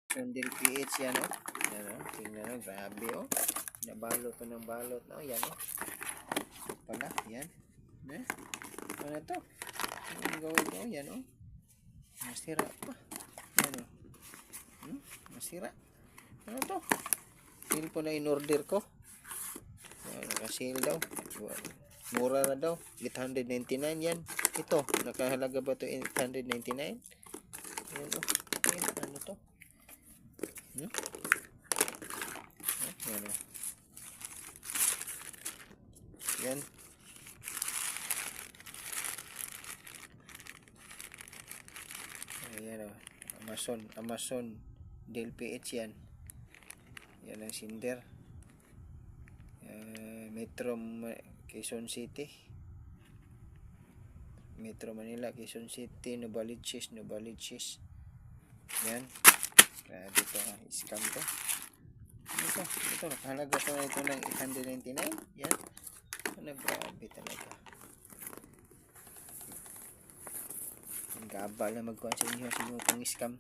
Sundil PH yan o. Yan o. Tingnan o. Grabe o. Nabalot ko ng balot na o. Yan o. Pala. Yan. Eh? Ano to? Ano gawin ko? Yan o. Masira pa. Yan o. Masira. Ano to? Seal ko na in-order ko. Naka-seal daw. Mura na daw. 899 yan. Ito. Nakahalaga ba ito 899? Yan o. Ano to? Yan o. Yan. Ayan o. Amazon Del PH yan. Yan ang sinder. Metro Quezon City. Metro Manila, Quezon City, Novaliches. Yan. Grabe ito. Scam to. Ito. Nakahalaga to ito ng 899. Yan. Grabe talaga. Ang gabal na magkuhan sa inyo pang scam.